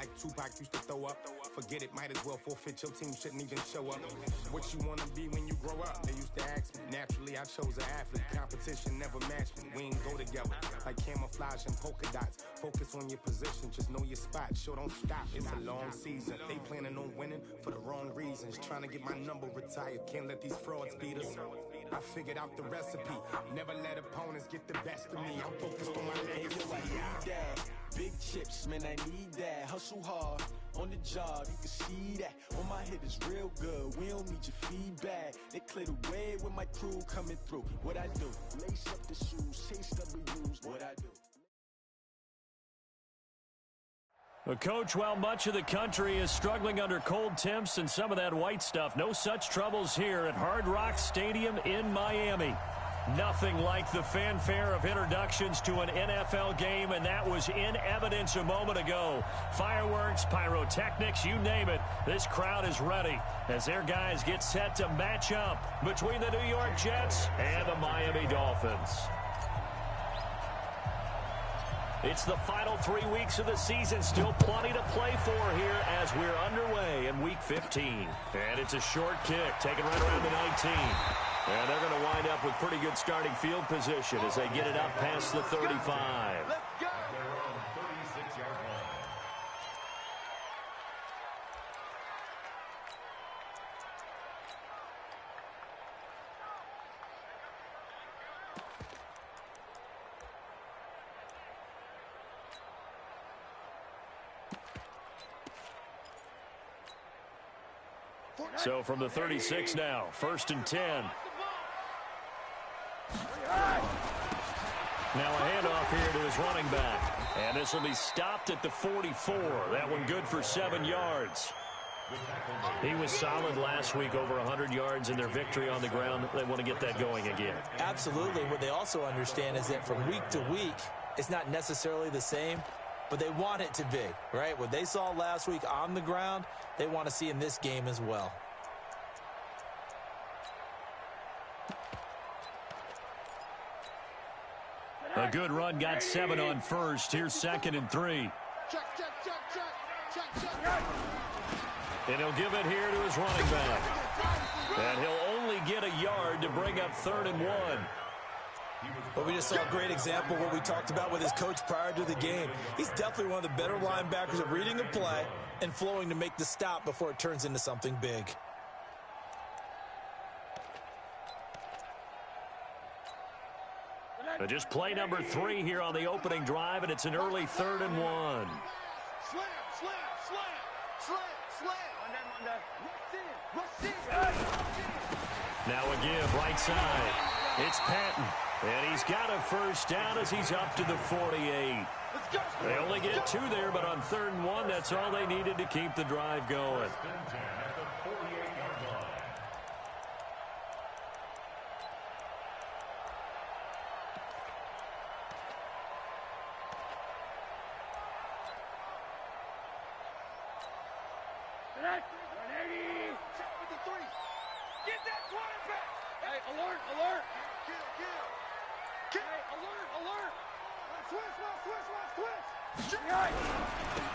like Tupac used to throw up. Forget it, might as well forfeit. Your team shouldn't even show up. What you wanna be when you grow up? They used to ask me. Naturally, I chose an athlete. Competition never matched me. We ain't go together like camouflage and polka dots. Focus on your position, just know your spot. Sure, don't stop. It's a long season. They planning on winning for the wrong reasons. Trying to get my number retired. Can't let these frauds beat us. I figured out the recipe. Never let opponents get the best of me. I'm focused on my legacy. I need that. Big chips, man, I need that. Hustle hard on the job, you can see that. On my hit is real good. We don't need your feedback. They clear the way with my crew coming through. What I do? Lace up the shoes, chase W's. What I do? Well, Coach, while much of the country is struggling under cold temps and some of that white stuff, no such troubles here at Hard Rock Stadium in Miami. Nothing like the fanfare of introductions to an NFL game, and that was in evidence a moment ago. Fireworks, pyrotechnics, you name it. This crowd is ready as their guys get set to match up between the New York Jets and the Miami Dolphins. It's the final 3 weeks of the season. Still plenty to play for here as we're underway in Week 15. And it's a short kick, taken right around the 19. And they're going to wind up with pretty good starting field position as they get it up past the 35. Let's go. So from the 36 now, 1st and 10. Now a handoff here to his running back. And this will be stopped at the 44. That one good for 7 yards. He was solid last week, over 100 yards in their victory on the ground. They want to get that going again. Absolutely. What they also understand is that from week to week, it's not necessarily the same, but they want it to be, right? What they saw last week on the ground, they want to see in this game as well. A good run, got 7 on first. Here's 2nd and 3. And he'll give it here to his running back. And he'll only get a yard to bring up 3rd and 1. Well, we just saw a great example of what we talked about with his coach prior to the game. He's definitely one of the better linebackers at reading a play and flowing to make the stop before it turns into something big. Just play number 3 here on the opening drive, and it's an early 3rd and 1. Slam, slam, slam, slam, slam. Now a give right side. It's Patton, and he's got a first down as he's up to the 48. They only get 2 there, but on 3rd and 1, that's all they needed to keep the drive going.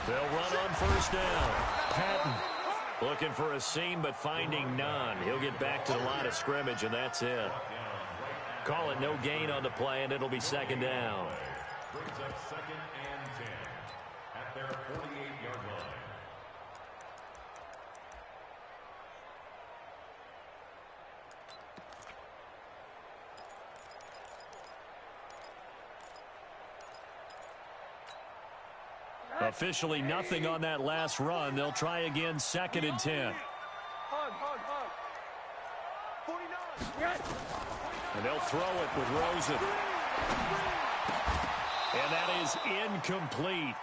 They'll run on 1st down. Patton looking for a seam, but finding none. He'll get back to the line of scrimmage, and that's it. Call it no gain on the play, and it'll be 2nd down. Brings up 2nd and 10 at their 48-yard line. Officially nothing on that last run. They'll try again, 2nd and 10. Hug. 49. And they'll throw it with Rosen. And that is incomplete.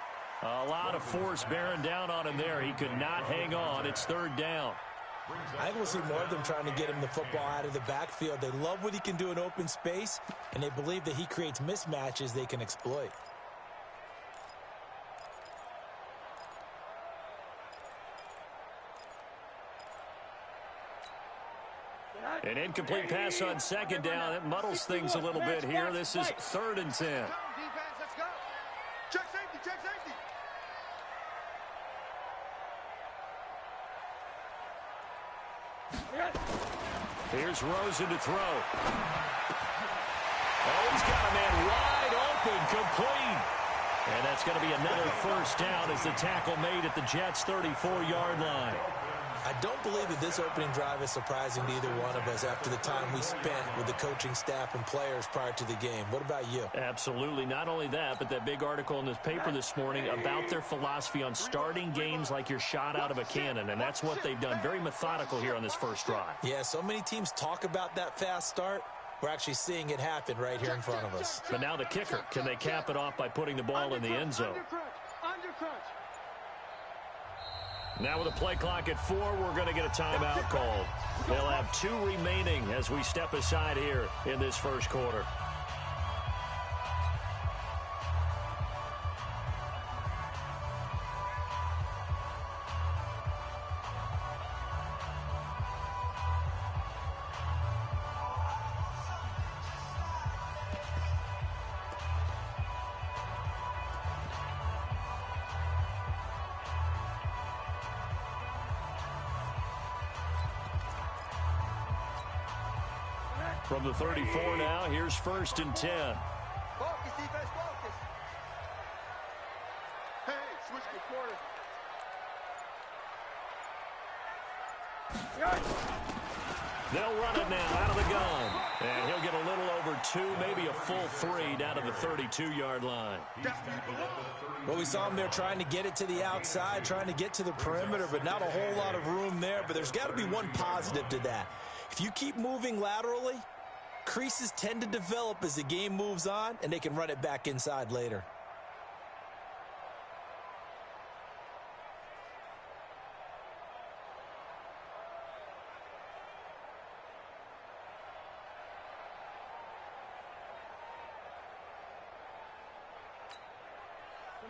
A lot of force bearing down on him there. He could not hang on. It's 3rd down. I think we'll see more of them trying to get him the football out of the backfield. They love what he can do in open space, and they believe that he creates mismatches they can exploit. An incomplete pass on 2nd down. It muddles things a little bit here. This is 3rd and 10. Let's go. Check safety, check safety. Here's Rosen to throw. Oh, he's got a man wide open, complete. And that's going to be another first down as the tackle made at the Jets' 34-yard line. I don't believe that this opening drive is surprising to either one of us after the time we spent with the coaching staff and players prior to the game. What about you? Absolutely. Not only that, but that big article in this paper this morning about their philosophy on starting games like you're shot out of a cannon, and that's what they've done. Very methodical here on this first drive. Yeah, so many teams talk about that fast start. We're actually seeing it happen right here in front of us. But now the kicker. Can they cap it off by putting the ball in the end zone? Now with a play clock at 4, we're going to get a timeout called. They'll have 2 remaining as we step aside here in this first quarter. From the 34 now, here's 1st and 10. Focus, defense, focus. Hey, switch the quarter. They'll run it now out of the gun. And he'll get a little over 2, maybe a full 3 down to the 32-yard line. Well, we saw him there trying to get it to the outside, trying to get to the perimeter, but not a whole lot of room there. But there's got to be one positive to that. If you keep moving laterally, creases tend to develop as the game moves on, and they can run it back inside later.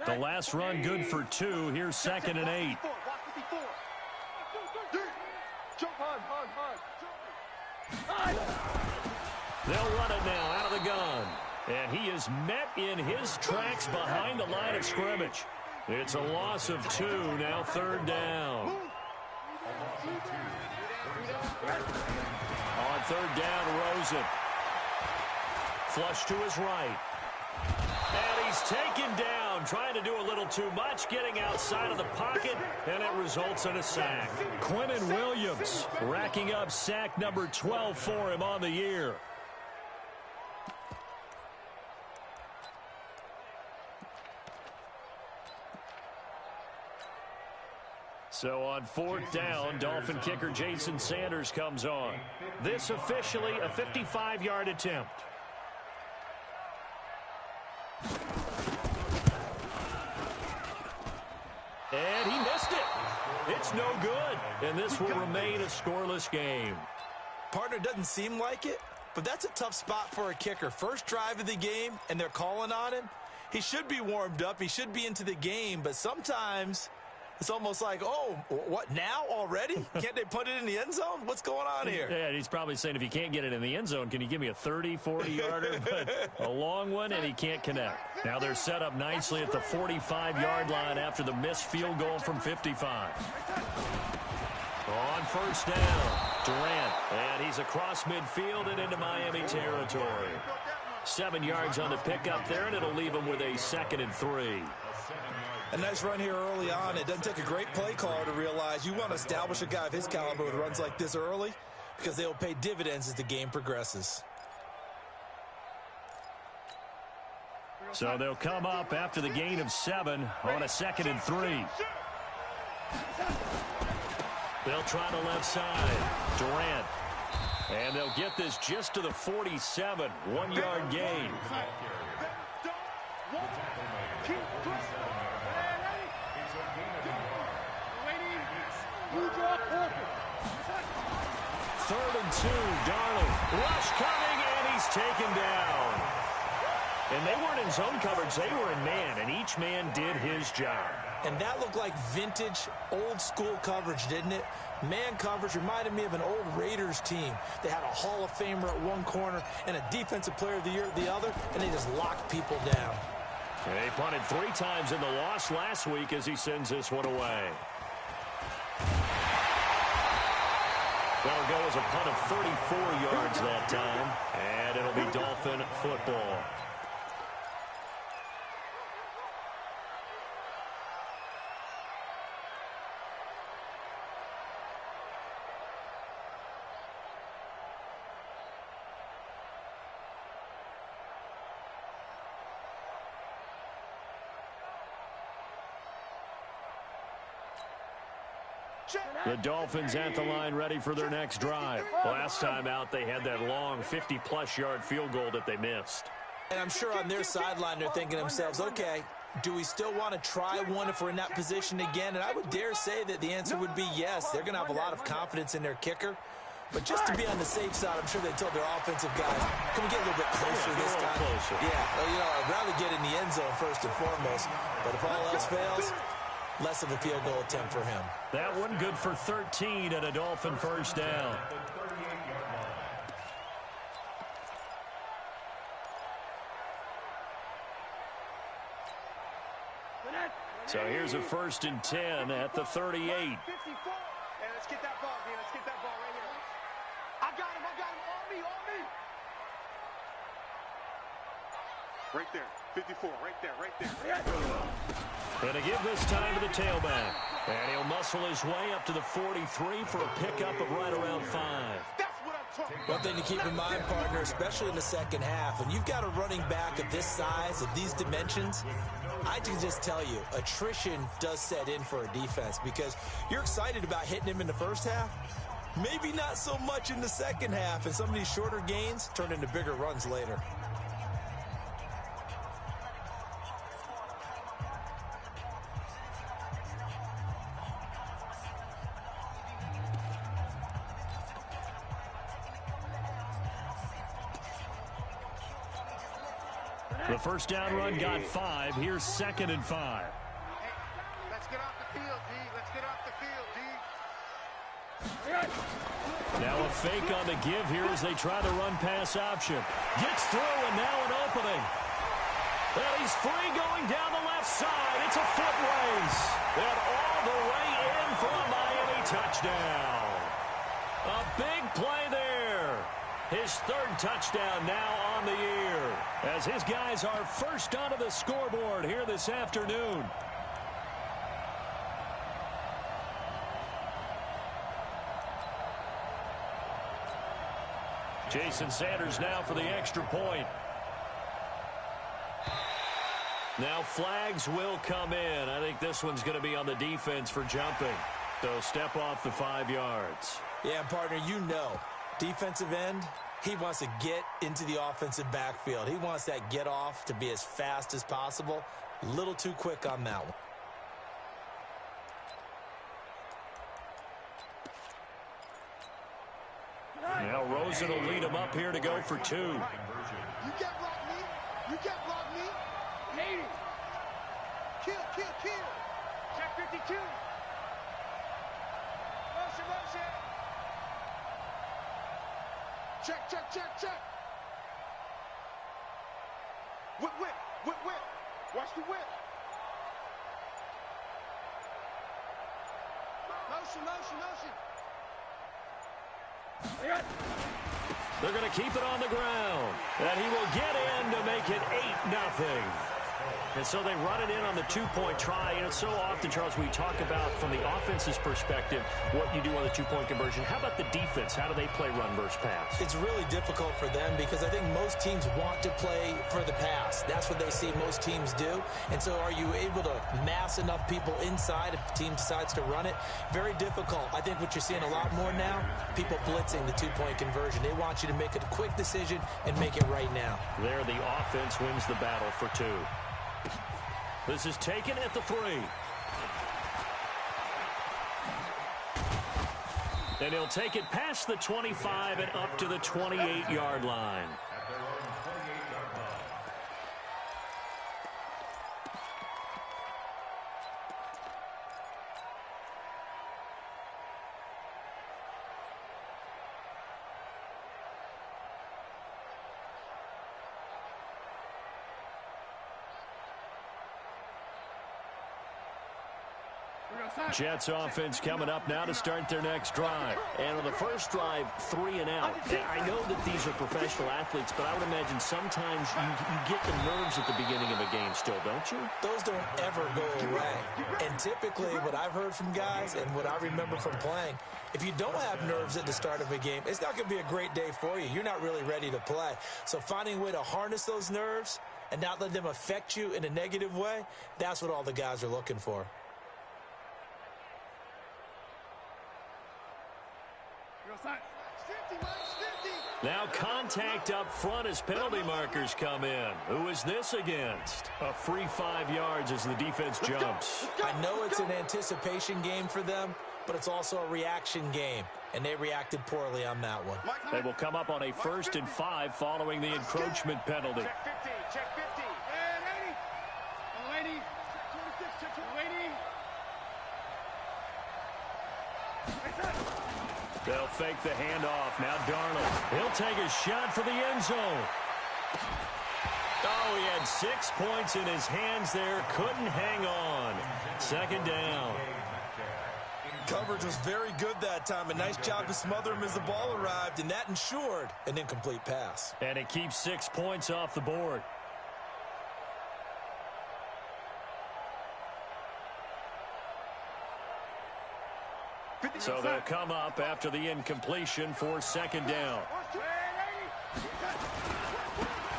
The last run good for 2. Here's 2nd and 8. Jump hard. They'll run it now out of the gun. And he is met in his tracks behind the line of scrimmage. It's a loss of 2, now 3rd down. On 3rd down, Rosen. Flush to his right. And he's taken down, trying to do a little too much, getting outside of the pocket, and it results in a sack. Quinnen Williams racking up sack number 12 for him on the year. So on 4th down, Dolphin kicker Jason Sanders comes on. This officially a 55-yard attempt. And he missed it. It's no good. And this will remain a scoreless game. Partner, doesn't seem like it, but that's a tough spot for a kicker. First drive of the game, and they're calling on him. He should be warmed up. He should be into the game, but sometimes it's almost like, oh, what, now already? Can't they put it in the end zone? What's going on here? Yeah, he's probably saying, if you can't get it in the end zone, can you give me a 30, 40-yarder? But a long one, and he can't connect. Now they're set up nicely at the 45-yard line after the missed field goal from 55. On 1st down, Durant, and he's across midfield and into Miami territory. 7 yards on the pickup there, and it'll leave him with a 2nd and 3. A nice run here early on. It doesn't take a great play caller to realize you want to establish a guy of his caliber with runs like this early, because they will pay dividends as the game progresses. So they'll come up after the gain of 7 on a 2nd and 3. They'll try the left side. Durant. And they'll get this just to the 47. 1-yard gain. Third and 2, Darnold. Rush coming, and he's taken down. And they weren't in zone coverage. They were in man, and each man did his job. And that looked like vintage, old-school coverage, didn't it? Man coverage reminded me of an old Raiders team. They had a Hall of Famer at one corner and a Defensive Player of the Year at the other, and they just locked people down. They punted 3 times in the loss last week as he sends this one away. That'll go as a punt of 34 yards that time, and it'll be Dolphin football. The Dolphins at the line ready for their next drive. Last time out, they had that long 50-plus yard field goal that they missed. And I'm sure on their sideline they're thinking to themselves, okay, do we still want to try one if we're in that position again? And I would dare say that the answer would be yes. They're going to have a lot of confidence in their kicker. But just to be on the safe side, I'm sure they told their offensive guys, can we get a little bit closer this time? Closer. Yeah, well, you know, I'd rather get in the end zone first and foremost. But if all else fails, less of a field goal attempt for him. That one good for 13 and a Dolphin first down. So here's a 1st and 10 at the 38. Hey, let's get that ball, man. Let's get that ball right here. I got him. On me. Right there. 54. Right there. And to give this time to the tailback. And he'll muscle his way up to the 43 for a pickup of right around 5. That's what I'm talking about. One thing to keep in mind, partner, especially in the second half, when you've got a running back of this size, of these dimensions, I can just tell you, attrition does set in for a defense because you're excited about hitting him in the first half. Maybe not so much in the second half, and some of these shorter gains turn into bigger runs later. The first down run got 5. Here's 2nd and 5. Hey, let's get off the field, D. Let's get off the field, D. Now a fake on the give here as they try the run-pass option. Gets through, and now an opening. And he's free going down the left side. It's a foot race. And all the way in for a Miami touchdown. A big play there. His 3rd touchdown now on the year, as his guys are first onto the scoreboard here this afternoon. Jason Sanders now for the extra point. Now flags will come in. I think this one's going to be on the defense for jumping. So step off the 5 yards. Yeah, partner, you know, defensive end, he wants to get into the offensive backfield. He wants that get off to be as fast as possible. A little too quick on that one. Now Rosen will lead him up here to go for 2. You can't block me. You can't block me. 80. Kill. Check 52. Motion. Check. Whip. Watch the whip. Motion. They're going to keep it on the ground. And he will get in to make it 8-0. And so they run it in on the 2-point try. And it's so often, Charles, we talk about from the offense's perspective what you do on the 2-point conversion. How about the defense? How do they play run versus pass? It's really difficult for them because I think most teams want to play for the pass. That's what they see most teams do. And so are you able to mass enough people inside if the team decides to run it? Very difficult. I think what you're seeing a lot more now, people blitzing the 2-point conversion. They want you to make a quick decision and make it right now. There, the offense wins the battle for 2. This is taken at the 3. And he'll take it past the 25 and up to the 28-yard line. Jets offense coming up now to start their next drive. And on the first drive, 3 and out. I know that these are professional athletes, but I would imagine sometimes you get the nerves at the beginning of a game still, don't you? Those don't ever go away. And typically what I've heard from guys and what I remember from playing, if you don't have nerves at the start of a game, it's not going to be a great day for you. You're not really ready to play. So finding a way to harness those nerves and not let them affect you in a negative way, that's what all the guys are looking for. Now contact up front as penalty markers come in. Who is this against? A free 5 yards as the defense jumps. I know it's an anticipation game for them, but it's also a reaction game, and they reacted poorly on that one. They will come up on a 1st and 5 following the encroachment penalty. Check 50, check 50. Hey, 80. 26, check 80. They'll fake the handoff. Now Darnold. He'll take a shot for the end zone. Oh, he had 6 points in his hands there. Couldn't hang on. 2nd down. Coverage was very good that time. A nice job to smother him as the ball arrived, and that ensured an incomplete pass. And it keeps 6 points off the board. So they'll come up after the incompletion for 2nd down.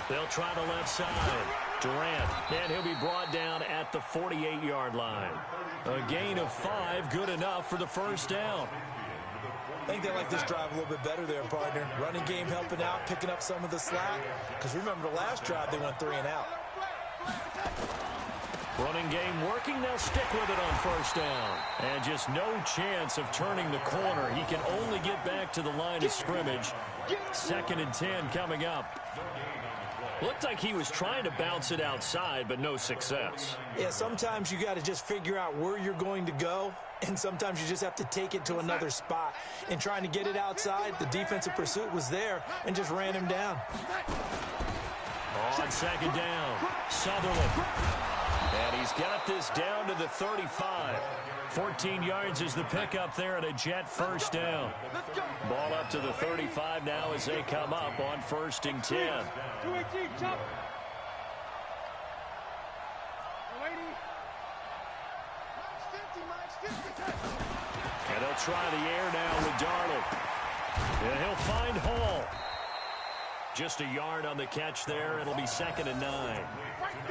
They'll try the left side. Durant, and he'll be brought down at the 48-yard line. A gain of 5, good enough for the 1st down. I think they like this drive a little bit better there, partner. Running game helping out, picking up some of the slack. Because remember, the last drive, they went 3 and out. Running game working. They'll stick with it on 1st down. And just no chance of turning the corner. He can only get back to the line of scrimmage. 2nd and 10 coming up. Looked like he was trying to bounce it outside, but no success. Yeah, sometimes you got to just figure out where you're going to go, and sometimes you just have to take it to another spot. And trying to get it outside, the defensive pursuit was there and just ran him down. On 2nd down, Sutherland. And he's got this down to the 35. 14 yards is the pickup there and a Jet 1st down. Ball up to the 35 now as they come up on 1st and 10. 218, chop. And they'll try the air now with Darnold. And he'll find Hall. Just a yard on the catch there. It'll be 2nd and 9.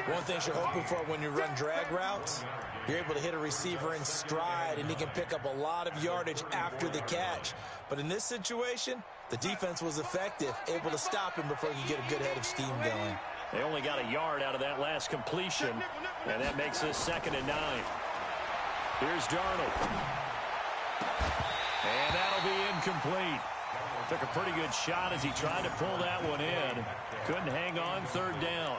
One thing you're hoping for when you run drag routes, you're able to hit a receiver in stride, and he can pick up a lot of yardage after the catch. But in this situation, the defense was effective, able to stop him before he could get a good head of steam going. They only got a yard out of that last completion, and that makes this 2nd and 9. Here's Darnold. And that'll be incomplete. Took a pretty good shot as he tried to pull that one in. Couldn't hang on. 3rd down.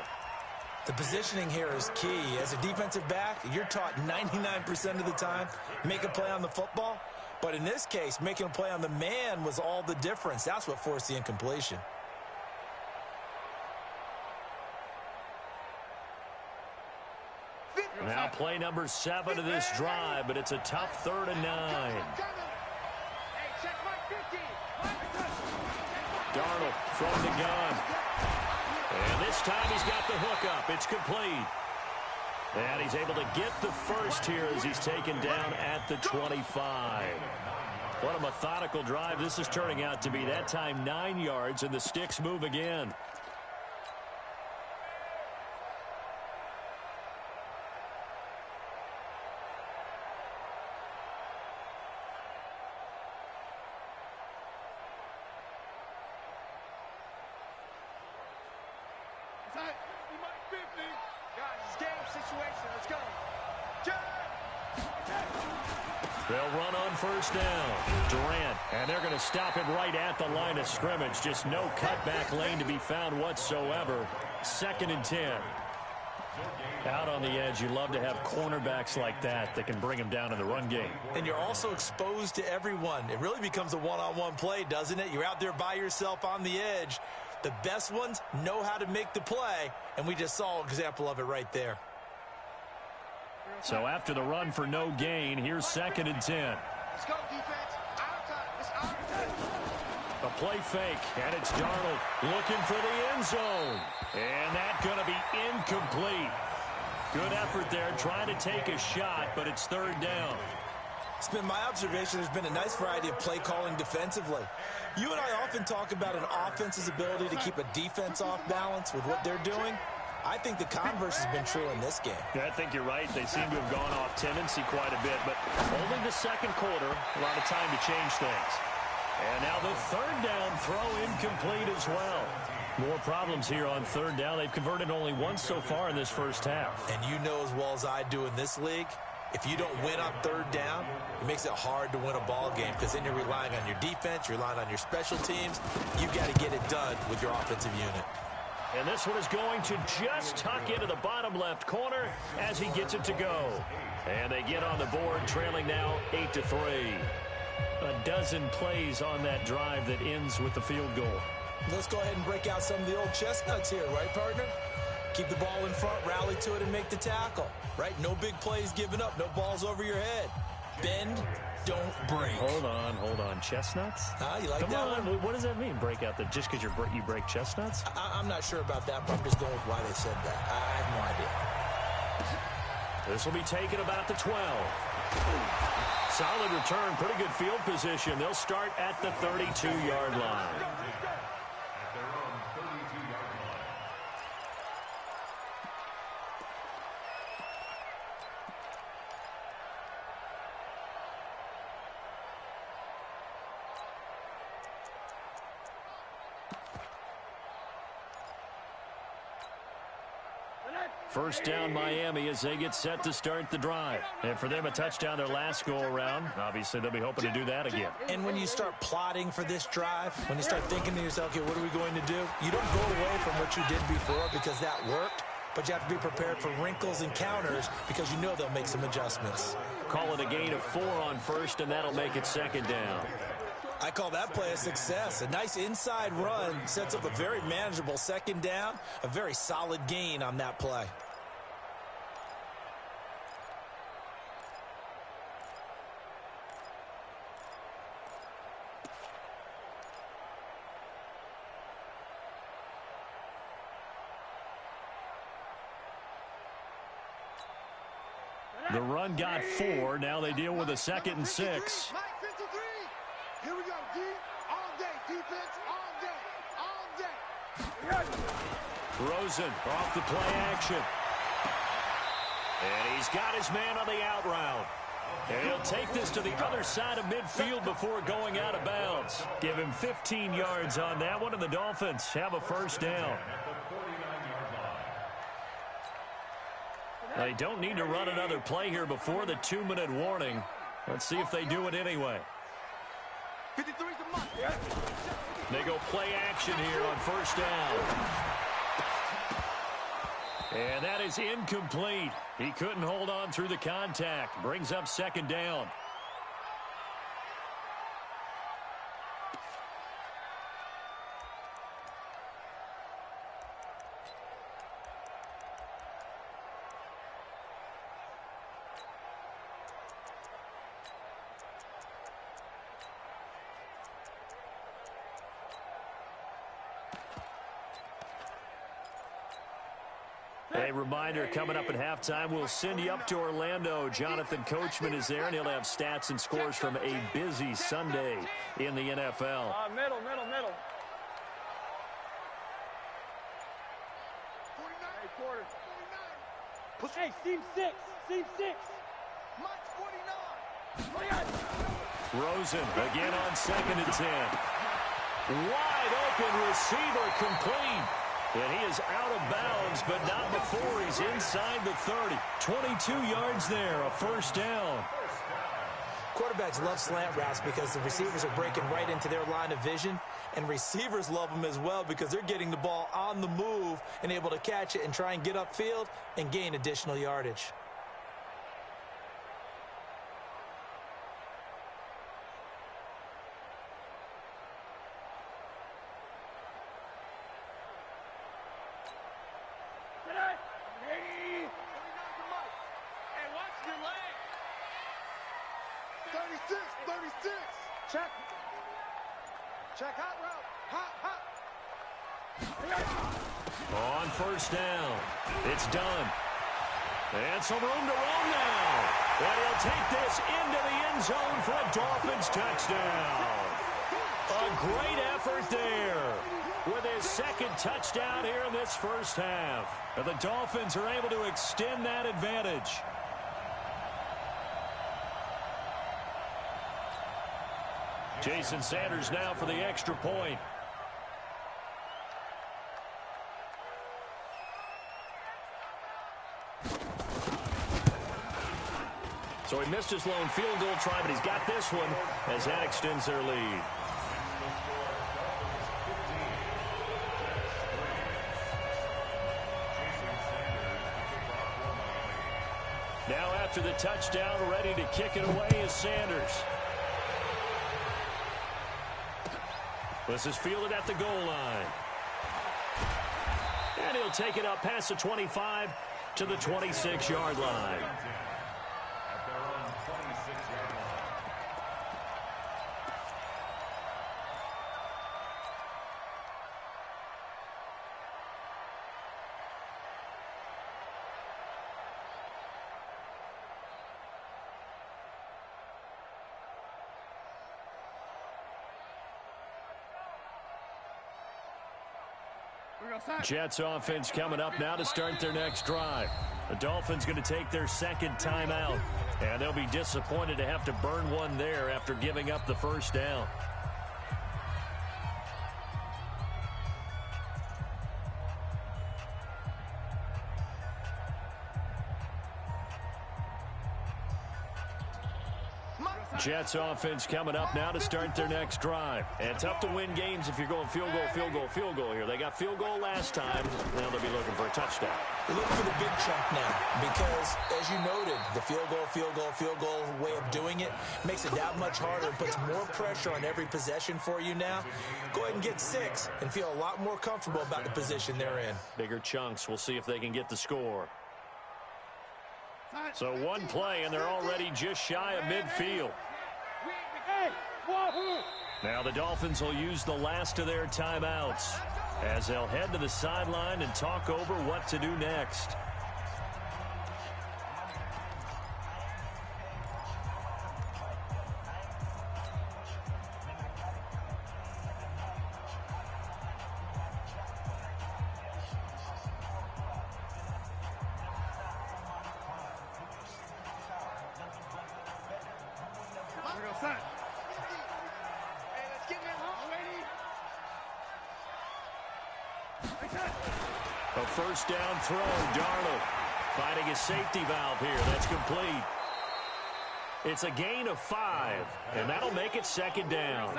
The positioning here is key. As a defensive back, you're taught 99% of the time, make a play on the football. But in this case, making a play on the man was all the difference. That's what forced the incompletion. Now play number 7 of this drive, but it's a tough 3rd and 9. Darnold from the gun. And this time he's got the hook up. It's complete. And he's able to get the first here as he's taken down at the 25. What a methodical drive this is turning out to be. That time 9 yards, and the sticks move again. They'll run on 1st down. Durant, and they're going to stop him right at the line of scrimmage. Just no cutback lane to be found whatsoever. 2nd and 10. Out on the edge, you love to have cornerbacks like that can bring him down in the run game. And you're also exposed to everyone. It really becomes a one-on-one play, doesn't it? You're out there by yourself on the edge. The best ones know how to make the play, and we just saw an example of it right there. So after the run for no gain, here's 2nd and 10. Let's go, defense. Our time. It's our time. A play fake, and it's Darnold looking for the end zone. And that's going to be incomplete. Good effort there, trying to take a shot, but it's 3rd down. It's been my observation there's been a nice variety of play calling defensively. You and I often talk about an offense's ability to keep a defense off balance with what they're doing. I think the converse has been true in this game. Yeah, I think you're right. They seem to have gone off tendency quite a bit, but only the 2nd quarter, a lot of time to change things. And now the 3rd down throw incomplete as well. More problems here on 3rd down. They've converted only once so far in this first half. And you know as well as I do in this league, if you don't win on 3rd down, it makes it hard to win a ball game because then you're relying on your defense, you're relying on your special teams. You've got to get it done with your offensive unit. And this one is going to just tuck into the bottom left corner as he gets it to go. And they get on the board, trailing now 8-3. A dozen plays on that drive that ends with the field goal. Let's go ahead and break out some of the old chestnuts here, right, partner? Keep the ball in front, rally to it, and make the tackle, right? No big plays given up, no balls over your head. Bend, don't break. Hold on. Chestnuts? You like that one? What does that mean, break out? Just because you break chestnuts? I'm not sure about that, but I'm just going with why they said that. I have no idea. This will be taken about the 12. Solid return, pretty good field position. They'll start at the 32-yard line. First down Miami as they get set to start the drive. And for them, a touchdown their last go-around. Obviously, they'll be hoping to do that again. And when you start plotting for this drive, when you start thinking to yourself, okay, what are we going to do? You don't go away from what you did before because that worked, but you have to be prepared for wrinkles and counters because you know they'll make some adjustments. Call it a gain of 4 on first, and that'll make it 2nd down. I call that play a success. A nice inside run sets up a very manageable 2nd down, a very solid gain on that play. The run got 4. Now they deal with a 2nd and 6. Mike 53. Here we go, D. All day, defense. All day. All day. Rosen off the play action. And he's got his man on the out route. And he'll take this to the other side of midfield before going out of bounds. Give him 15 yards on that one, and the Dolphins have a first down. They don't need to run another play here before the 2-minute warning. Let's see if they do it anyway. 53's the mark. They go play action here on first down. And that is incomplete. He couldn't hold on through the contact. Brings up 2nd down. A reminder, coming up at halftime, we'll send you up to Orlando. Jonathan Coachman is there, and he'll have stats and scores from a busy Sunday in the NFL. Middle. 49. Hey, quarter. 49. Push. Hey, seam 6. Mike's 49. Rosen again on 2nd and 10. Wide open receiver complete. And he is out of bounds, but not before he's inside the 30. 22 yards there, a first down. Quarterbacks love slant routes because the receivers are breaking right into their line of vision, and receivers love them as well because they're getting the ball on the move and able to catch it and try and get upfield and gain additional yardage. 36, 36. Check. Check hot route. Hot. On first down, it's done. And some room to roam now. And he'll take this into the end zone for a Dolphins touchdown. A great effort there with his second touchdown here in this first half. And the Dolphins are able to extend that advantage. Jason Sanders now for the extra point. So he missed his lone field goal try, but he's got this one as that extends their lead. Now after the touchdown, ready to kick it away is Sanders. This is fielded at the goal line. And he'll take it up past the 25 to the 26-yard line. Jets offense coming up now to start their next drive. The Dolphins going to take their second timeout, and they'll be disappointed to have to burn one there after giving up the first down. Jets offense coming up now to start their next drive. And tough to win games if you're going field goal here. They got field goal last time. Now they'll be looking for a touchdown. They're looking for the big chunk now because, as you noted, the field goal way of doing it makes it that much harder and puts more pressure on every possession for you now. Go ahead and get 6 and feel a lot more comfortable about the position they're in. Bigger chunks. We'll see if they can get the score. So one play, and they're already just shy of midfield. Now the Dolphins will use the last of their timeouts as they'll head to the sideline and talk over what to do next. A first down throw, Darnold finding his safety valve here. That's complete. It's a gain of 5, and that'll make it second down.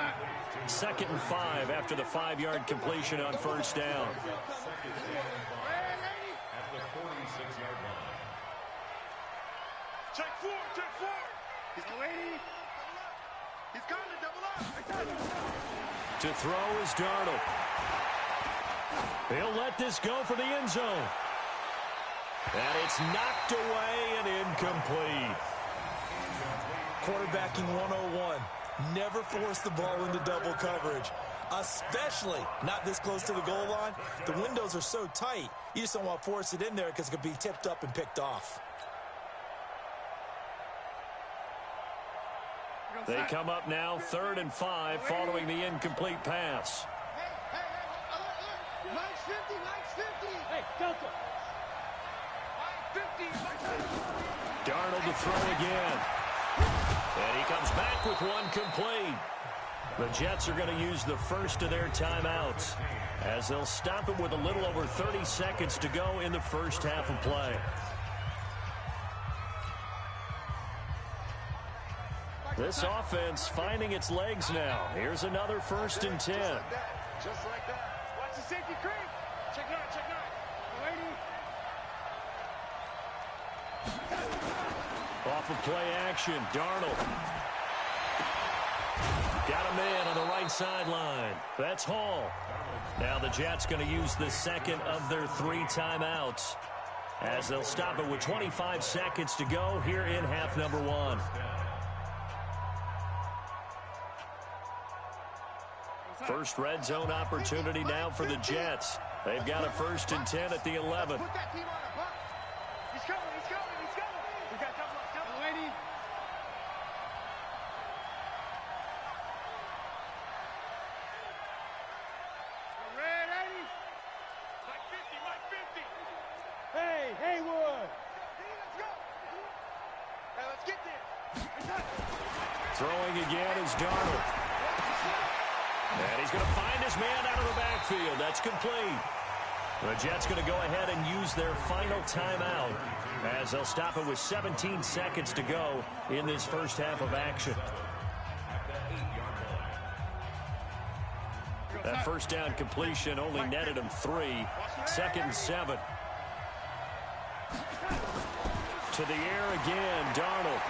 2nd and 5 after the 5-yard completion on first down. At the 46-yard line. Check 4. He's waiting. He's coming to double up. To throw is Darnold. He'll let this go for the end zone. And it's knocked away and incomplete. Quarterbacking 101. Never force the ball into double coverage, especially not this close to the goal line. The windows are so tight, you just don't want to force it in there because it could be tipped up and picked off. They come up now 3rd and 5 following the incomplete pass. Darnold to throw again. And he comes back with one complete. The Jets are going to use the first of their timeouts as they'll stop it with a little over 30 seconds to go in the first half of play. This offense finding its legs now. Here's another 1st and 10. Just like that. Watch the safety creep. Check 9. Off of play action, Darnold. Got a man on the right sideline. That's Hall. Now the Jets going to use the second of their 3 timeouts as they'll stop it with 25 seconds to go here in half number 1. First red zone opportunity now for the Jets. They've got a 1st and 10 at the 11. Put that team on a block. He's coming. We got double lady. Red 80. Mike 50. Hey, Haywood. Let's go. Hey, let's get there. Throwing again is Darnold. And he's going to find his man out of the backfield. That's complete. The Jets going to go ahead and use their final timeout as they'll stop it with 17 seconds to go in this first half of action. That first down completion only netted him 3. 2nd and 7. To the air again, Darnold.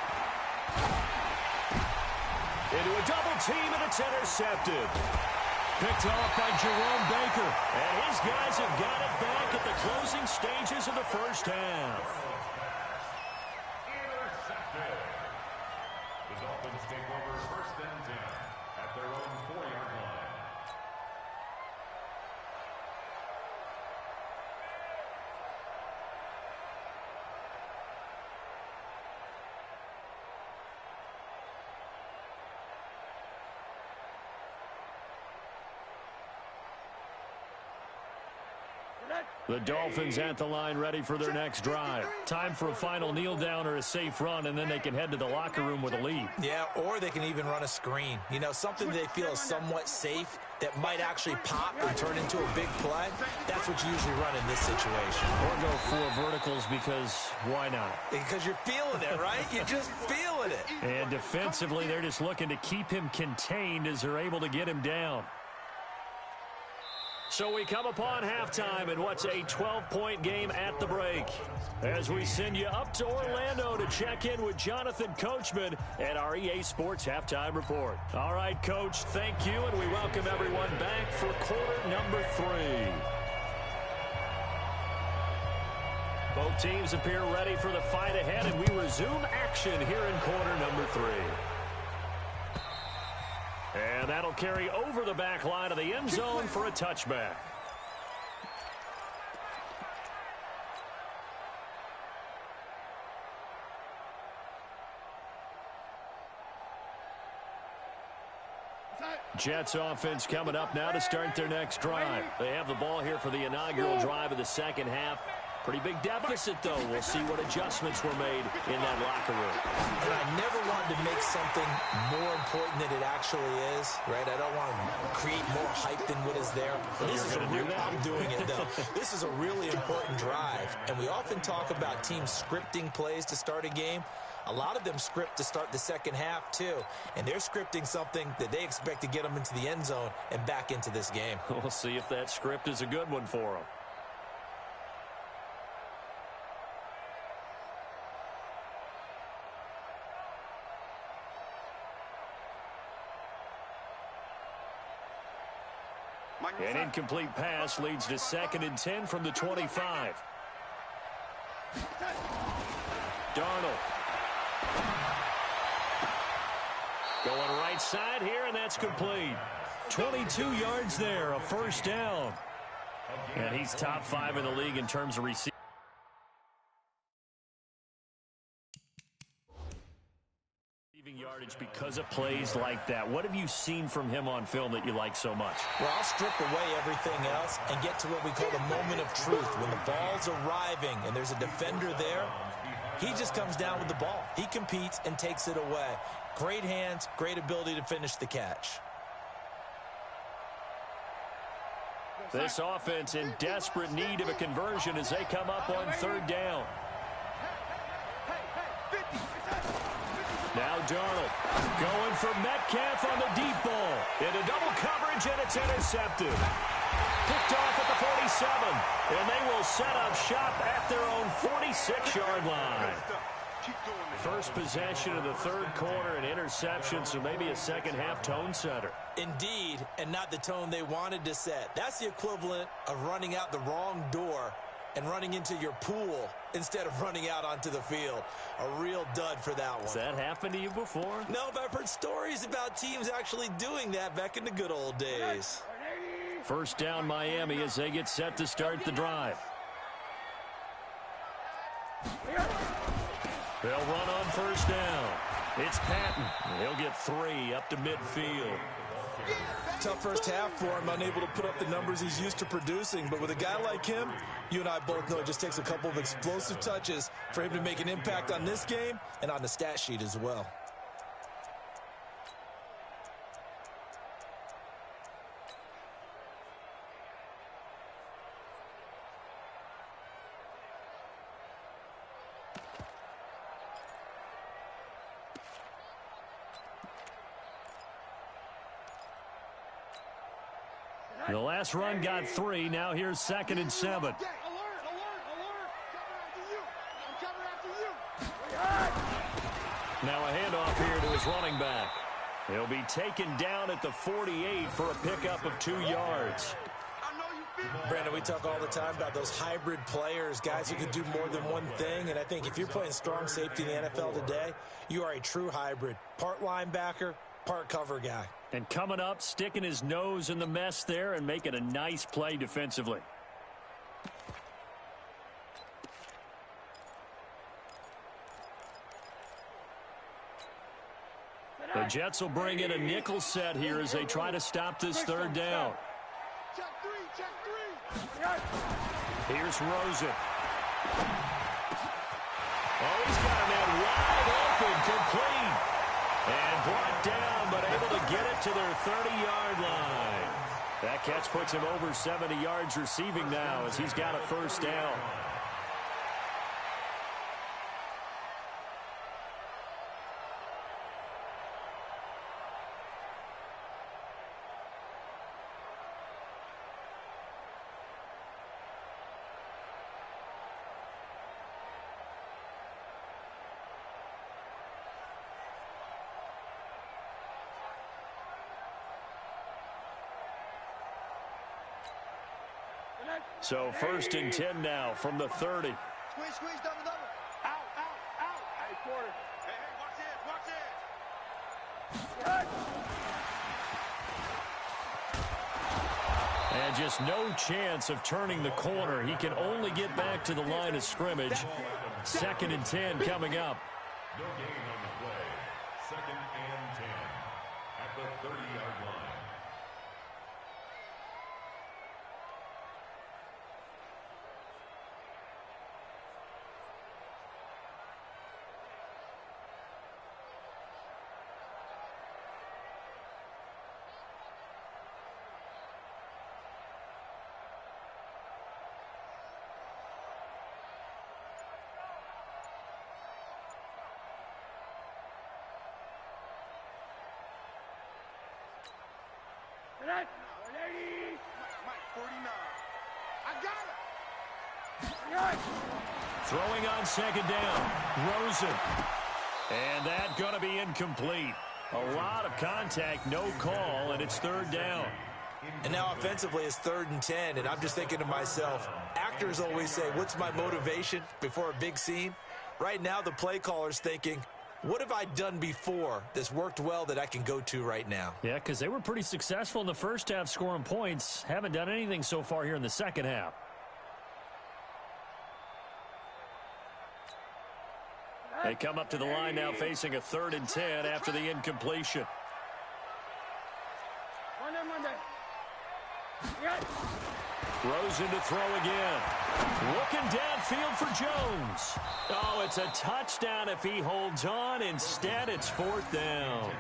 Into a double team, and it's intercepted. Picked off by Jerome Baker. And his guys have got it back at the closing stages of the first half. Intercepted. The Dolphins take over 1st and 10 at their own 4-yard line. The Dolphins at the line ready for their next drive. Time for a final kneel down or a safe run, and then they can head to the locker room with a lead. Yeah, or they can even run a screen. You know, something they feel is somewhat safe that might actually pop and turn into a big play. That's what you usually run in this situation. Or go 4 verticals because why not? Because you're feeling it, right? You're just feeling it. And defensively, they're just looking to keep him contained as they're able to get him down. So we come upon halftime in what's a 12-point game at the break. As we send you up to Orlando to check in with Jonathan Coachman at our EA Sports Halftime Report. All right, Coach, thank you, and we welcome everyone back for quarter number 3. Both teams appear ready for the fight ahead, and we resume action here in quarter number 3. And that'll carry over the back line of the end zone for a touchback. Jets offense coming up now to start their next drive. They have the ball here for the inaugural drive of the second half. Pretty big deficit, though. We'll see what adjustments were made in that locker room. And I never wanted to make something more important than it actually is, right? I don't want to create more hype than what is there. But this is a real, I'm doing it, though. This is a really important drive. And we often talk about teams scripting plays to start a game. A lot of them script to start the second half, too. And they're scripting something that they expect to get them into the end zone and back into this game. We'll see if that script is a good one for them. An incomplete pass leads to 2nd and 10 from the 25. Darnold. Going right side here, and that's complete. 22 yards there, a first down. And he's top 5 in the league in terms of receiving yardage because of plays like that. What have you seen from him on film that you like so much? Well, I'll strip away everything else and get to what we call the moment of truth. When the ball's arriving and there's a defender there, he just comes down with the ball. He competes and takes it away. Great hands, great ability to finish the catch. This offense in desperate need of a conversion as they come up on 3rd down. Now Darnold going for Metcalf on the deep ball. Into double coverage, and it's intercepted. Picked off at the 47, and they will set up shop at their own 46-yard line. First possession of the 3rd quarter, an interception, so maybe a second-half tone setter. Indeed, and not the tone they wanted to set. That's the equivalent of running out the wrong door and running into your pool instead of running out onto the field. A real dud for that one. Has that happened to you before? No, but I've heard stories about teams actually doing that back in the good old days. First down Miami as they get set to start the drive. They'll run on first down. It's Patton. He'll get 3 up to midfield. Tough first half for him, unable to put up the numbers he's used to producing. But with a guy like him, you and I both know it just takes a couple of explosive touches for him to make an impact on this game and on the stat sheet as well. The last run got 3. Now here's 2nd and 7. Alert, alert, alert. Coming after you. Now a handoff here to his running back. He'll be taken down at the 48 for a pickup of 2 yards. Brandon, we talk all the time about those hybrid players, guys who can do more than one thing. And I think if you're playing strong safety in the NFL today, you are a true hybrid. Part linebacker, part cover guy. And coming up, sticking his nose in the mess there and making a nice play defensively. The Jets will bring in a nickel set here as they try to stop this 3rd down. Check 3. Here's Rosen. Oh, he's got a man wide open, complete. And brought down, but able to get it to their 30-yard line. That catch puts him over 70 yards receiving now as he's got a first down. So 1st and 10 now from the 30. Squeeze, double. Out. Hey, quarter. Hey, watch it. And just no chance of turning the corner. He can only get back to the line of scrimmage. 2nd and 10 coming up. No gain on the play. 2nd and 10 at the 30-yard line. Mike, 49. I got it. Throwing on 2nd down. Rosen. And that going to be incomplete. A lot of contact, no call, and it's 3rd down. And now offensively it's 3rd and 10, and I'm just thinking to myself, actors always say, what's my motivation before a big scene? Right now the play caller's thinking, what have I done before that's worked well that I can go to right now? Yeah, because they were pretty successful in the first half scoring points. Haven't done anything so far here in the second half. They come up to the line now facing a 3rd and 10 after the incompletion. Rosen to throw again. Looking downfield for Jones. Oh, it's a touchdown if he holds on. Instead, it's 4th down.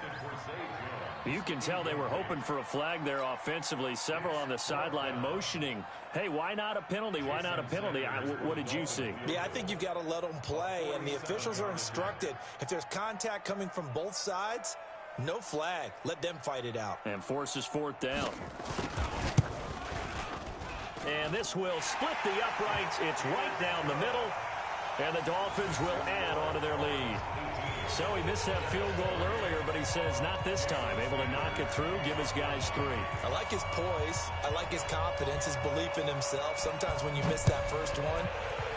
You can tell they were hoping for a flag there offensively. Several on the sideline motioning. Hey, why not a penalty? Why not a penalty? What did you see? Yeah, I think you've got to let them play, and the officials are instructed. If there's contact coming from both sides, no flag. Let them fight it out. And forces 4th down. And this will split the uprights. It's right down the middle. And the Dolphins will add on to their lead. So he missed that field goal earlier, but he says not this time. Able to knock it through, give his guys 3. I like his poise. I like his confidence, his belief in himself. Sometimes when you miss that first one,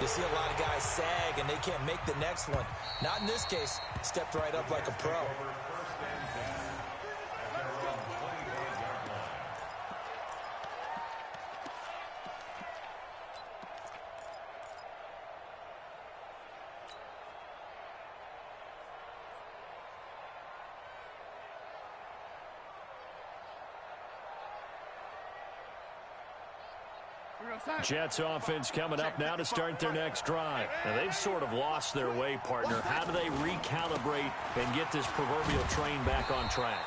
you see a lot of guys sag and they can't make the next one. Not in this case. Stepped right up like a pro. Jets offense coming up now to start their next drive. Now, they've sort of lost their way, partner. How do they recalibrate and get this proverbial train back on track?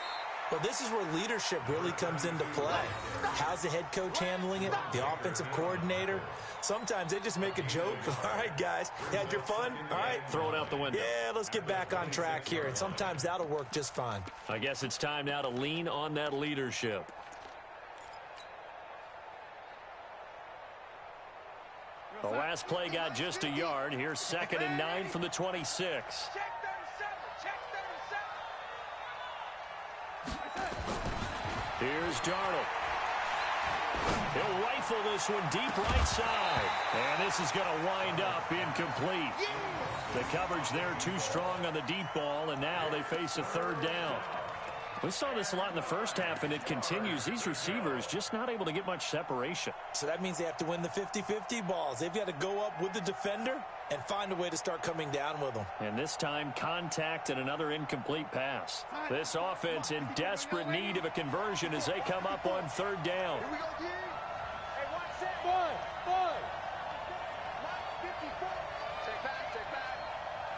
Well, this is where leadership really comes into play. How's the head coach handling it? The offensive coordinator? Sometimes they just make a joke. All right, guys, you had your fun? All right. Throw it out the window. Yeah, let's get back on track here. And sometimes that'll work just fine. I guess it's time now to lean on that leadership. The last play got just a yard. Here's 2nd and 9 from the 26. Check 37. Check 37. Here's Darnold. He'll rifle this one deep right side. And this is going to wind up incomplete. The coverage there too strong on the deep ball, and now they face a 3rd down. We saw this a lot in the first half, and it continues. These receivers just not able to get much separation. So that means they have to win the 50-50 balls. They've got to go up with the defender and find a way to start coming down with them. And this time, contact and another incomplete pass. This offense in desperate need of a conversion as they come up on 3rd down. Here we go, G. Hey, watch that. Boy. 54. Check back.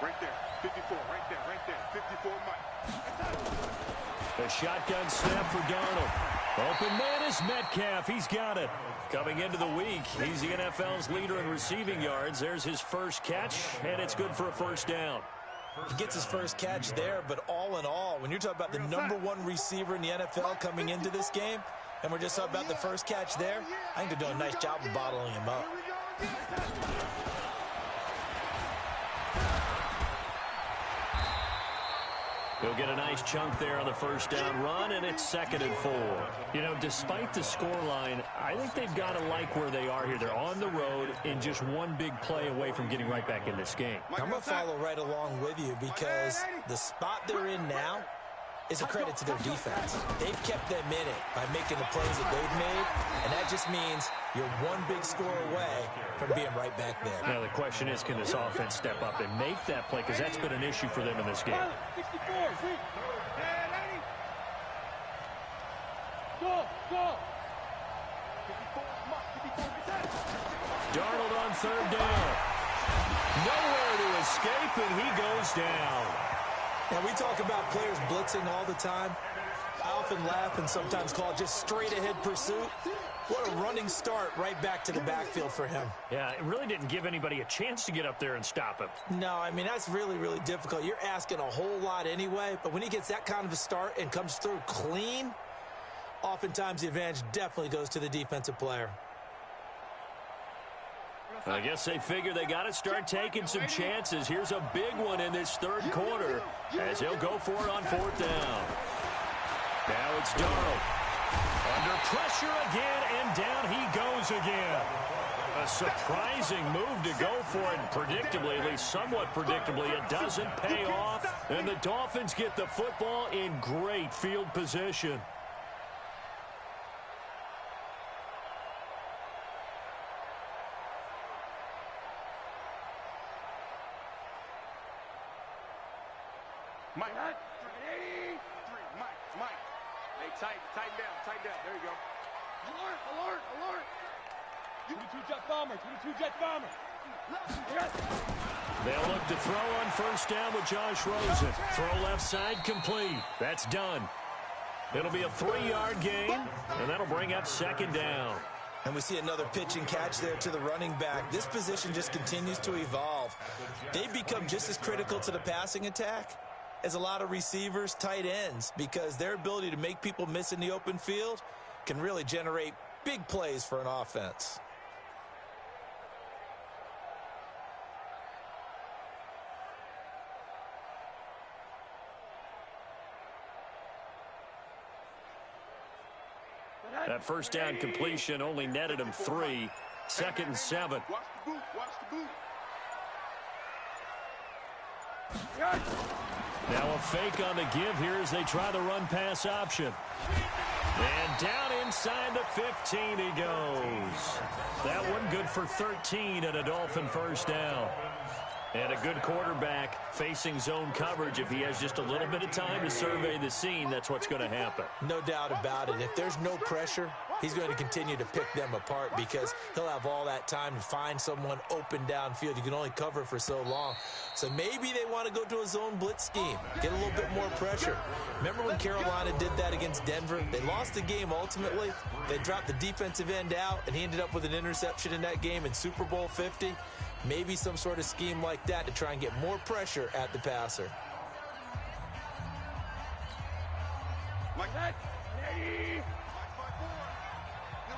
Right there. 54. Right there. 54, Mike. A shotgun snap for Darnold. Open man is Metcalf. He's got it. Coming into the week, he's the NFL's leader in receiving yards. There's his first catch, and it's good for a 1st down. He gets his first catch there, but all in all, when you're talking about the #1 receiver in the NFL coming into this game, and we're just talking about the first catch there, I think they're doing a nice job of bottling him up. He'll get a nice chunk there on the 1st down run, and it's 2nd and 4. You know, despite the scoreline, I think they've got to like where they are here. They're on the road and just one big play away from getting right back in this game. I'm going to follow right along with you because the spot they're in now is a credit to their defense. They've kept them in it by making the plays that they've made, and that just means you're one big score away from being right back there. Now, the question is, can this offense step up and make that play? Because that's been an issue for them in this game. 64. Go. Darnold on 3rd down. Nowhere to escape, and he goes down. Now, we talk about players blitzing all the time. I often laugh and sometimes call it just straight-ahead pursuit. What a running start right back to the backfield for him. Yeah, it really didn't give anybody a chance to get up there and stop him. No, I mean, that's really, really difficult. You're asking a whole lot anyway, but when he gets that kind of a start and comes through clean, oftentimes the advantage definitely goes to the defensive player. I guess they figure they got to start taking some chances. Here's a big one in this 3rd quarter as he'll go for it on 4th down. Now it's Darnold. Under pressure again, and down he goes again. A surprising move to go for it. Predictably, at least somewhat predictably, it doesn't pay off. And the Dolphins get the football in great field position. Mike. 83. Mike. Hey, tighten down. There you go. Alert. 22 jet bomber. They'll look to throw on 1st down with Josh Rosen. Throw left side complete. That's done. It'll be a 3-yard gain, and that'll bring up 2nd down. And we see another pitch and catch there to the running back. This position just continues to evolve. They've become just as critical to the passing attack as a lot of receivers, tight ends, because their ability to make people miss in the open field can really generate big plays for an offense. That first down completion only netted him 3. 2nd and 7. Watch the boot. Watch the boot. Now a fake on the give here as they try the run-pass option. And down inside the 15 he goes. That one good for 13 and a Dolphin first down. And a good quarterback facing zone coverage. If he has just a little bit of time to survey the scene, that's what's going to happen. No doubt about it. If there's no pressure, he's going to continue to pick them apart because he'll have all that time to find someone open downfield. You can only cover for so long. So maybe they want to go to a zone blitz scheme, get a little bit more pressure. Remember when Carolina did that against Denver? They lost the game ultimately. They dropped the defensive end out, and he ended up with an interception in that game in Super Bowl 50. Maybe some sort of scheme like that to try and get more pressure at the passer. Like that. Ready. 5-4. You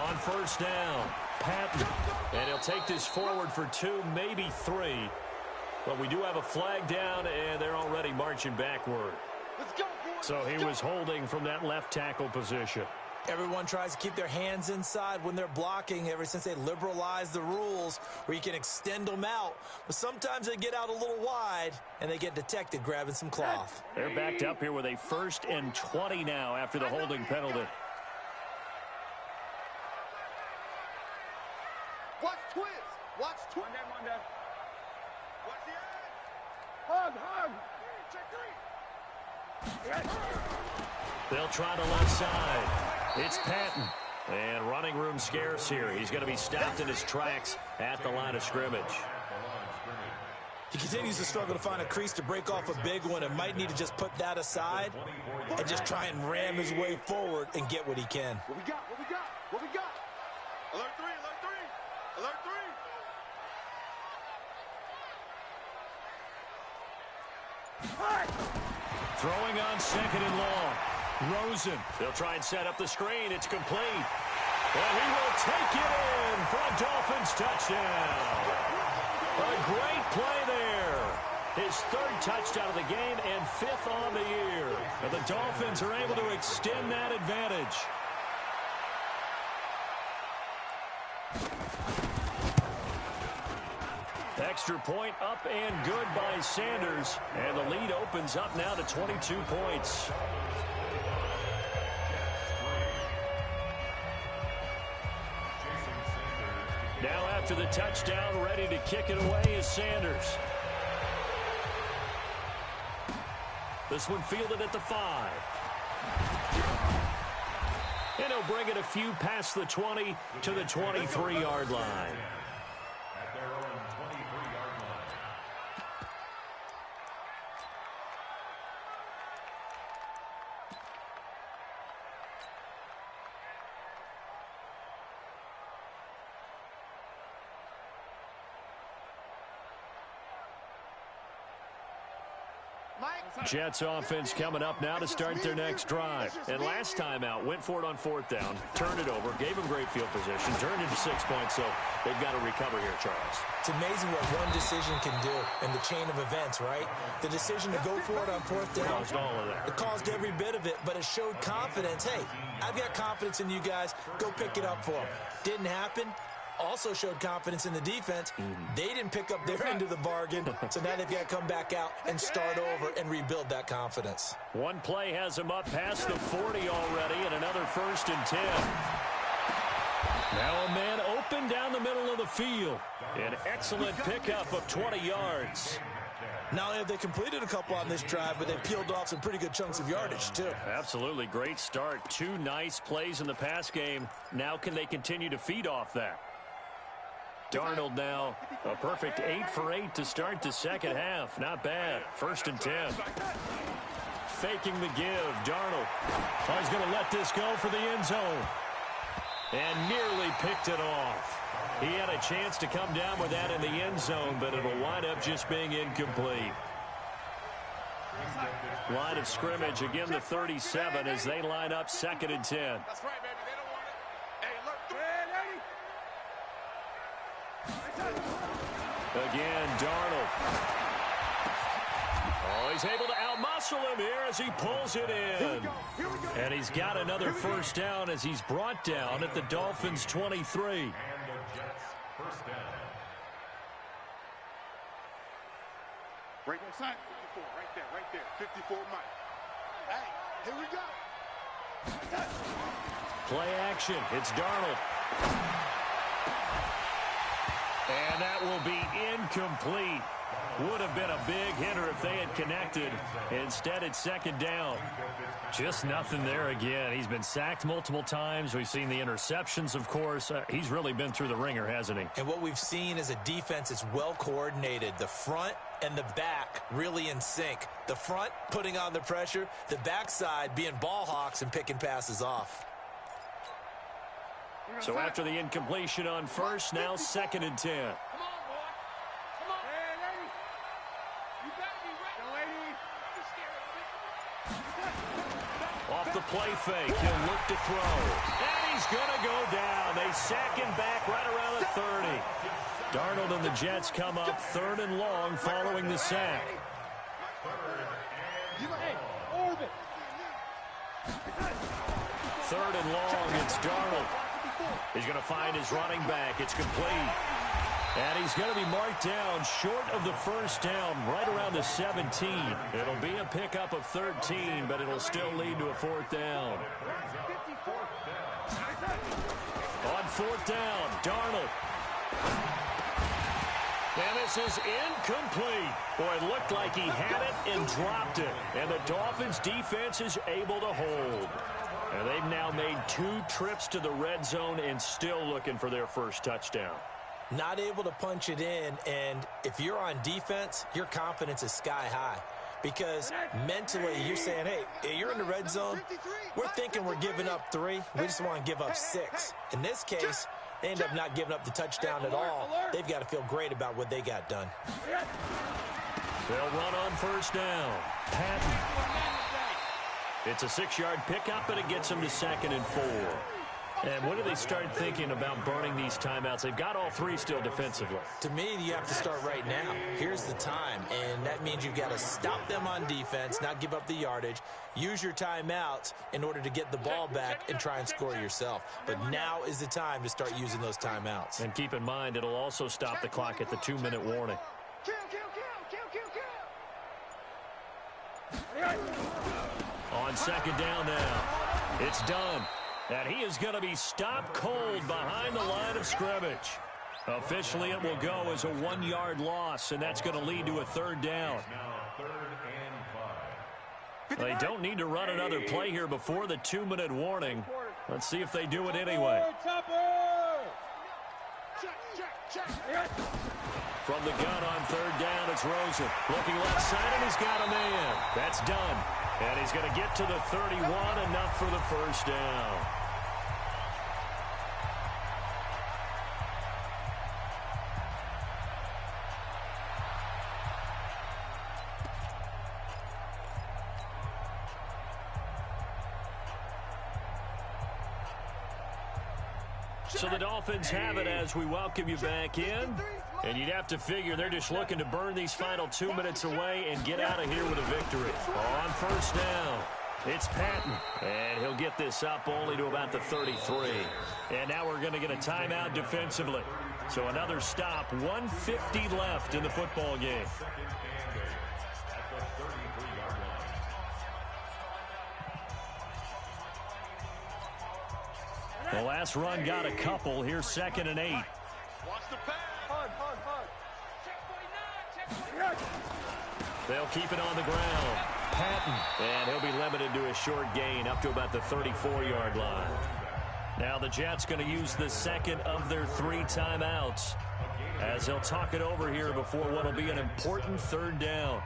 On first down, Patton. And he'll take this forward for 2, maybe 3. But we do have a flag down, and they're already marching backward. Let's go, boys. So he was holding from that left tackle position. Everyone tries to keep their hands inside when they're blocking ever since they liberalized the rules where you can extend them out. But sometimes they get out a little wide, and they get detected grabbing some cloth. They're backed up here with a 1st and 20 now after the holding penalty. Watch twist. Watch twist. Monday. Watch the edge. Hug. Check 3. They'll try the left side. It's Patton. And running room scarce here. He's going to be stopped in his tracks at the line of scrimmage. He continues to struggle to find a crease to break off a big one and might need to just put that aside and just try and ram his way forward and get what he can. What we got? Alert 3. Throwing on 2nd and long. Rosen. They'll try and set up the screen. It's complete. And he will take it in for a Dolphins touchdown. A great play there. His 3rd touchdown of the game and 5th on the year. And the Dolphins are able to extend that advantage. Extra point up and good by Sanders. And the lead opens up now to 22 points. Now after the touchdown, ready to kick it away is Sanders. This one fielded at the 5. And he'll bring it a few past the 20 to the 23-yard line. Jets offense coming up now to start their next drive. And last time out, went for it on 4th down, turned it over, gave them great field position, turned into 6 points, so they've got to recover here, Charles. It's amazing what one decision can do in the chain of events, right? The decision to go for it on 4th down. Caused all of that. It caused every bit of it, but it showed confidence. Hey, I've got confidence in you guys. Go pick it up for them. Didn't happen. Also showed confidence in the defense. They didn't pick up their end of the bargain, so now they've got to come back out and start over and rebuild that confidence. One play has them up past the 40 already, and another 1st and 10. Now a man open down the middle of the field. An excellent pickup of 20 yards. Not only have they completed a couple on this drive, but they peeled off some pretty good chunks of yardage, too. Absolutely. Great start. 2 nice plays in the pass game. Now can they continue to feed off that? Darnold now a perfect 8 for 8 to start the 2nd half. Not bad. 1st and 10. Faking the give. Darnold. Oh, he's going to let this go for the end zone. And nearly picked it off. He had a chance to come down with that in the end zone, but it'll wind up just being incomplete. Line of scrimmage, again the 37 as they line up 2nd and 10. That's right, baby. They don't want it. Hey, alert 3. Again, Darnold. Oh, he's able to outmuscle him here as he pulls it in. And he's got another first down as he's brought down at the Dolphins' 23. And the Jets first down. Right side, 54, right there, 54 Mike. Hey, here we go. Play action. It's Darnold. And that will be incomplete. Would have been a big hitter if they had connected. Instead, it's second down. Just nothing there again. He's been sacked multiple times. We've seen the interceptions, of course. He's really been through the ringer, hasn't he? And what we've seen is a defense that's well coordinated. The front and the back really in sync. The front putting on the pressure. The backside being ball hawks and picking passes off. So after the incompletion on first, now second and 10. Come on, boy. Come on. Hey, lady. You better be ready. Off the play fake, he'll look to throw. And he's going to go down. They sack him back right around the 30. Darnold and the Jets come up third and long following the sack. Third and long, it's Darnold. He's going to find his running back. It's complete. And he's going to be marked down short of the first down, right around the 17. It'll be a pickup of 13, but it'll still lead to a fourth down. On fourth down, Darnold. And this is incomplete. Boy, it looked like he had it and dropped it. And the Dolphins defense is able to hold. And they've now made 2 trips to the red zone and still looking for their first touchdown. Not able to punch it in, and if you're on defense, your confidence is sky high. Because mentally, you're saying, hey, you're in the red zone. We're thinking we're giving up 3. We just want to give up 6. In this case, they end up not giving up the touchdown at all. They've got to feel great about what they got done. They'll run on first down. Patton. It's a 6-yard pickup, and it gets them to second and 4. And when do they start thinking about burning these timeouts? They've got all 3 still defensively. To me, you have to start right now. Here's the time, and that means you've got to stop them on defense, not give up the yardage, use your timeouts in order to get the ball back and try and score yourself. But now is the time to start using those timeouts. And keep in mind, it'll also stop the clock at the 2-minute warning. On second down now, it's done. And he is going to be stopped cold behind the line of scrimmage. Officially, it will go as a 1-yard loss, and that's going to lead to a third down. Now 3rd and 5. They don't need to run another play here before the 2-minute warning. Let's see if they do it anyway. From the gun on third down, it's Rosen. Looking left side, and he's got a man. That's done. And he's going to get to the 31, enough for the first down. So the Dolphins have it as we welcome you back in. And you'd have to figure they're just looking to burn these final 2 minutes away and get out of here with a victory. On first down, it's Patton. And he'll get this up only to about the 33. And now we're going to get a timeout defensively. So another stop, 1:50 left in the football game. The last run got a couple. Here's 2nd and 8. Watch the pass. Hard. They'll keep it on the ground. Patton. And he'll be limited to a short gain up to about the 34-yard line. Now the Jets going to use the second of their 3 timeouts as they'll talk it over here before what will be an important third down.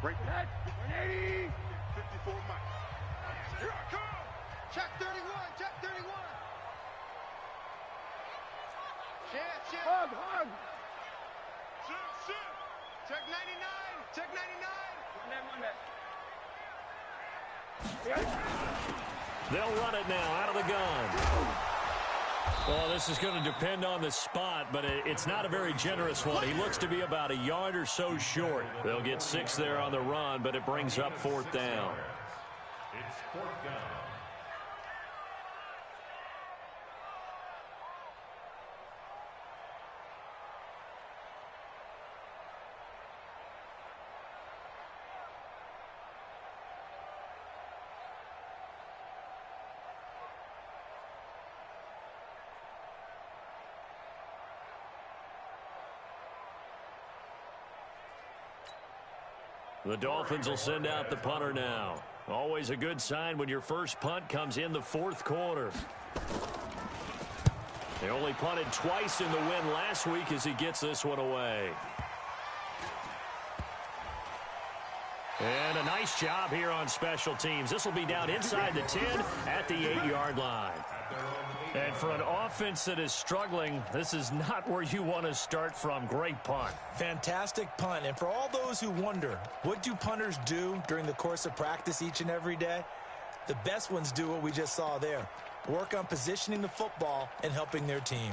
Break that. 180. 54 Mike. Here I come. Check 31. Check 31. Shit. Hug. Shit. Check 99. Check 99. They'll run it now out of the gun. Well, this is going to depend on the spot, but it's not a very generous one. He looks to be about a yard or so short. They'll get 6 there on the run, but it brings up 4th down. It's 4th down. The Dolphins will send out the punter now. Always a good sign when your first punt comes in the 4th quarter. They only punted twice in the win last week as he gets this one away. And a nice job here on special teams. This will be down inside the 10 at the 8-yard line. And for an offense that is struggling, this is not where you want to start from. Great punt. Fantastic punt. And for all those who wonder, what do punters do during the course of practice each and every day? The best ones do what we just saw there. Work on positioning the football and helping their team.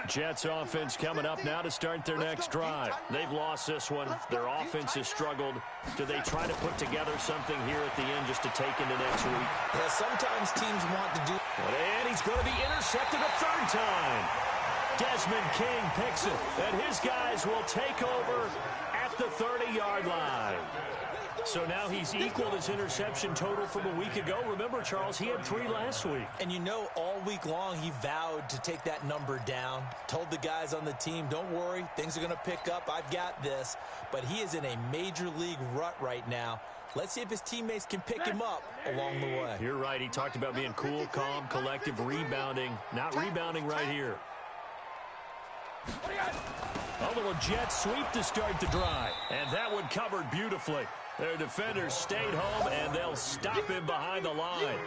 Jets offense coming up now to start their next drive. They've lost this one. Their offense has struggled. Do they try to put together something here at the end just to take into next week? Yeah, sometimes teams want to do. And he's going to be intercepted a 3rd time. Desmond King picks it, and his guys will take over at the 30-yard line. So now he's equaled his interception total from a week ago. Remember, Charles, he had 3 last week. And you know, all week long he vowed to take that number down. Told the guys on the team, don't worry, things are going to pick up. I've got this. But he is in a major league rut right now. Let's see if his teammates can pick him up along the way. You're right. He talked about being cool, calm, collective, rebounding. Not rebounding right here. A little jet sweep to start the drive. And that one covered beautifully. Their defenders stayed home, and they'll stop him behind the line.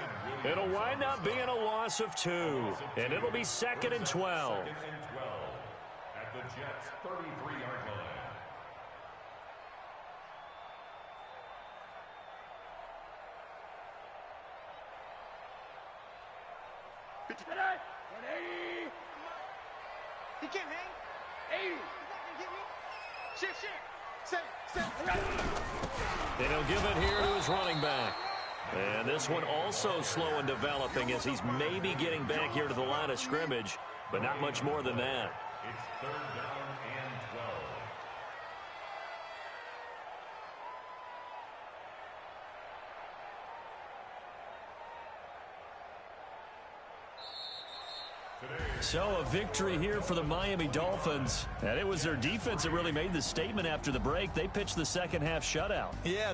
It'll wind up being a loss of 2, and it'll be 2nd and 12. At the Jets' 33-yard line. He can't hang. 80. He's not going to get me. Shit. Set. And he'll give it here to his running back. And this one also slow in developing as he's maybe getting back here to the line of scrimmage, but not much more than that. It's 3rd down and 12. So a victory here for the Miami Dolphins. And it was their defense that really made the statement after the break. They pitched the second half shutout. Yeah.